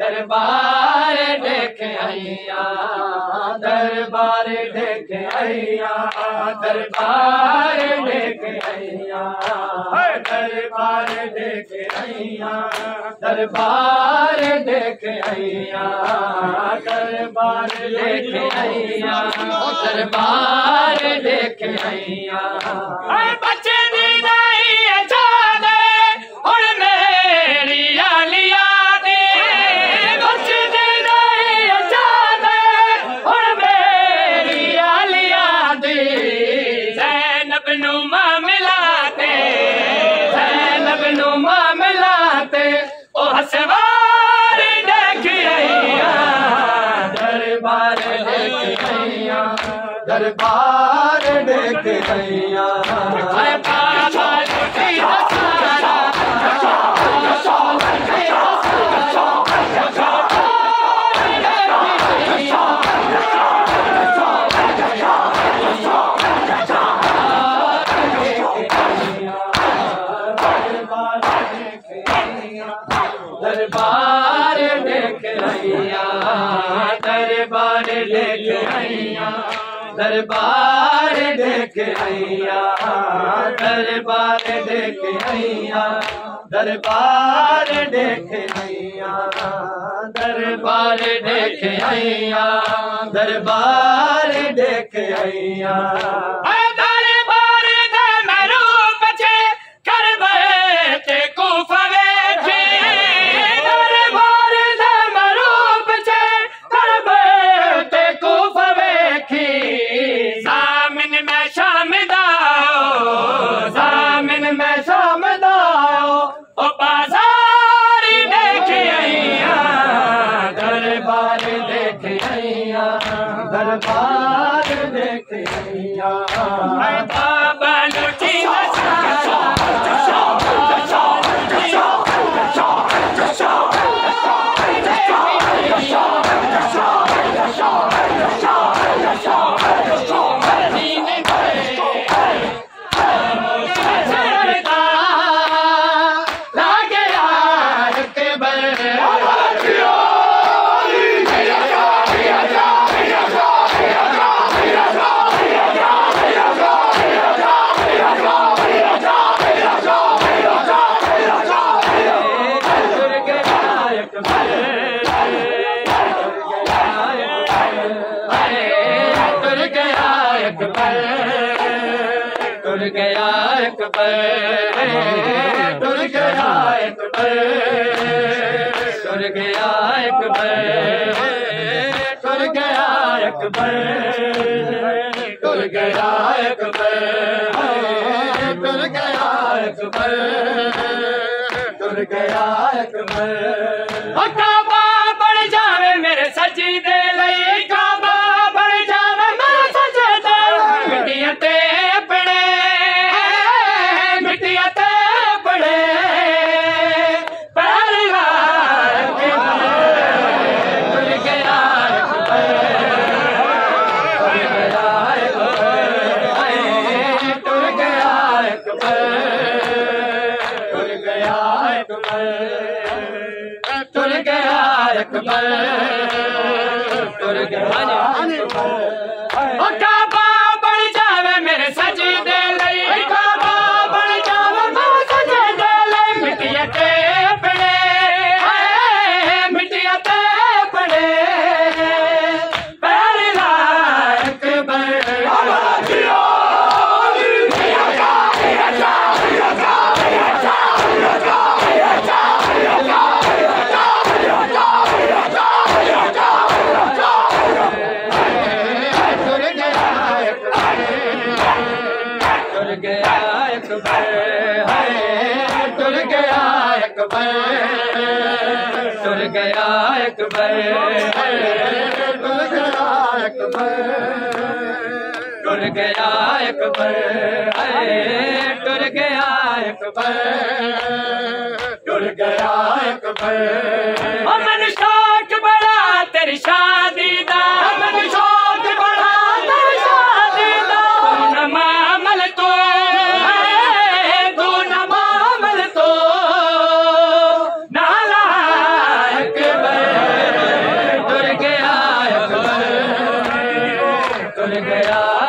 दरबार देख आइया दरबार देख आइया दरबार देख आइया दरबार देख आइया दरबार देख आइया दरबार देख आइया दरबार देख आइया बच्चे दी नहीं जाने और मेरी आलिया दी बच्चे दी नहीं जाने और मेरी आलिया दी ज़ैनब नू मिलाते ज़ैनब नू मिलाते ओ हसवार देख आइया दरबार देख आइया दरबार देख आइया दरबार देख आइया दरबार देख आइया दरबार देख आइया दरबार देख आइया दरबार देख आइया दरबार देख आइया दरबार देख आइया दरबार देख आइया बाबा लुटी टुर गया अकबर टुर गया अकबर टुर गया अकबर टुर गया अकबर टुर गया अकबर टुर गया अकबर टुर गया अकबर काबा बढ़ जावे मेरे सजदे लई काबा बढ़ जावे मेरे सजदे मिट्टियां ते अपने मिट्टियां ते पड़े पैर लाके टुर गया अकबर टुर गया अकबर टुर गया अकबर टुर गया अकबर टुर गया अकबर काबा बढ़ जावे मेरे सजदे लई काबा बढ़ जावे मेरे सजदे लई मिट्टियां ते पड़े मिट्टियां ते पड़े पैर अकबर टुर गया अकबर टुर गया अकबर टुर गया अकबर टुर गया अकबर टुर गया अकबर टुर गया अकबर टुर गया अकबर मन शौक बड़ा तेरी शादी दा मन शौक बड़ा तेरी शादी दा मामल तो नाला अकबर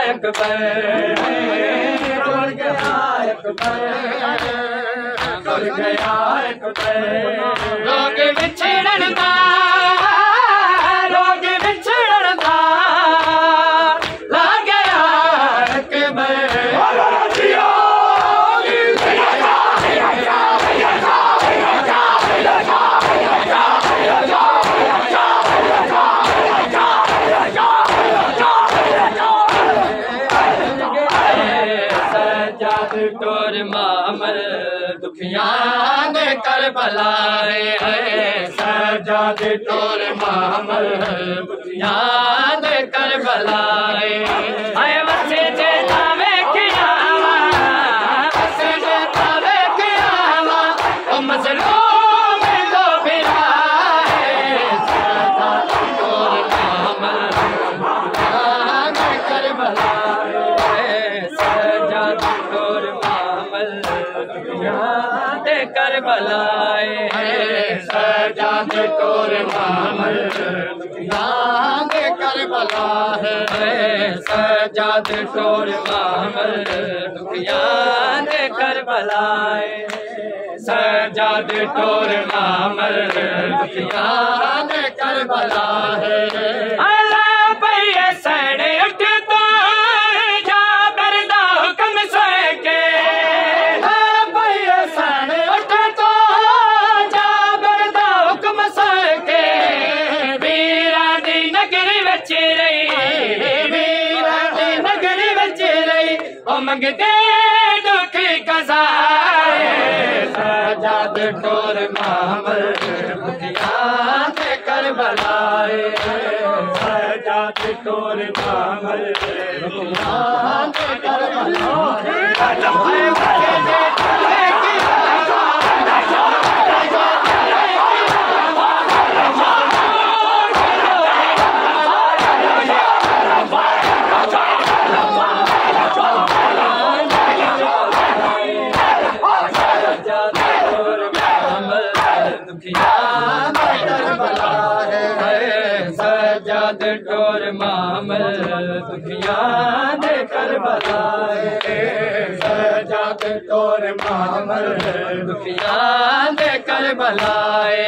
अकबर टुर गया अकबर टुर गया अकबर लोग विछड़न दा लोग विछड़न दा ला गया अकबर टोर मामल दुखियां दे करबला सजाद टोर मामल दुखियां दे करबला आए वसे जे तावे कियावा वसे जे तावे कियावा ओ मजलूम दो फिरा सजाद टोर मामल दुखियां दे करबला सजाद टोर मामल दुखियां दे करबलाए सजाद टोर मामल दुखियां दे करबला है सजाद टोर मामल दुखियां दे करबलाए सजाद टोर मामल दुखियां दे करबला है अल्लाह भैया सड़े उठ तो जा बरदा हुक्म सके भैया सड़े उठ तो जा बरदा हुक्म सके वीरा दी नगरी बच रही वीरा दी नगरी बच रही ओ मंगते दुख कसाए सजाद टोर मामल दुखियां दे करबलाए सजाद टोर मामल दुखियां दे करबलाए सजाद टोर मामल दुखियां दे करबलाए सजाद टोर मामल दुखियां दे करबलाए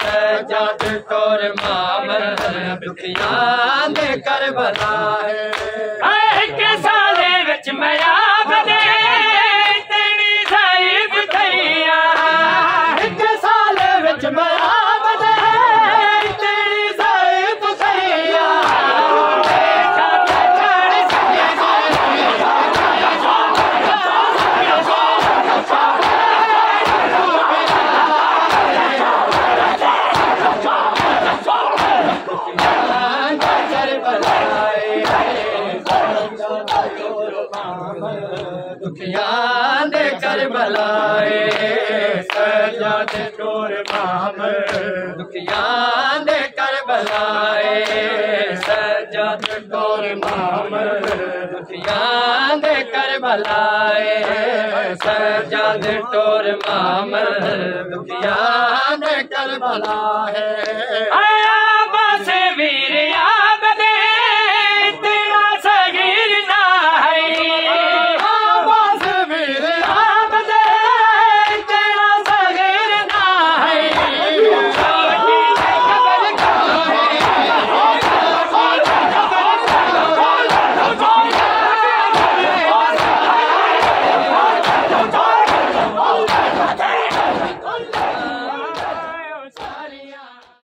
सजाद टोर मामल दुखियां दे करबलाए एक साले विच मया बदे तेरी साहिब थैया एक साले विच मया दुखियां दे करबलाए सजाद टोर मामल दुखियां दे करबलाए सजाद टोर मामल दुखियां दे करबलाए सजाद टोर मामल दुखियां दे करबलाए